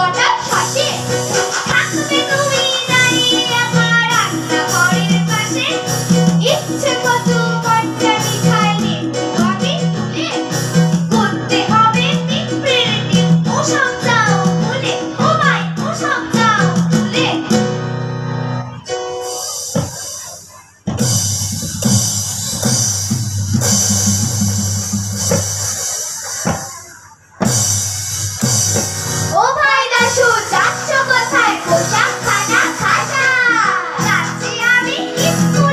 হঠাৎ হাসে। থাকবে তুমি দাঁড়িয়ে আমার রান্নাঘরের পাশে। ইচ্ছে কত মজা মিঠাই নেবো আমি তুলে। করতে হবে পিঁপড়ের ডিম, ওসব দাও ভুলে। ও ভাই ওসব দাও ভুলে। ও ভাই দাশু যাচ্ছ কোথায়? পোশাক খানা খাসা। যাচ্ছি আমি স্কুল।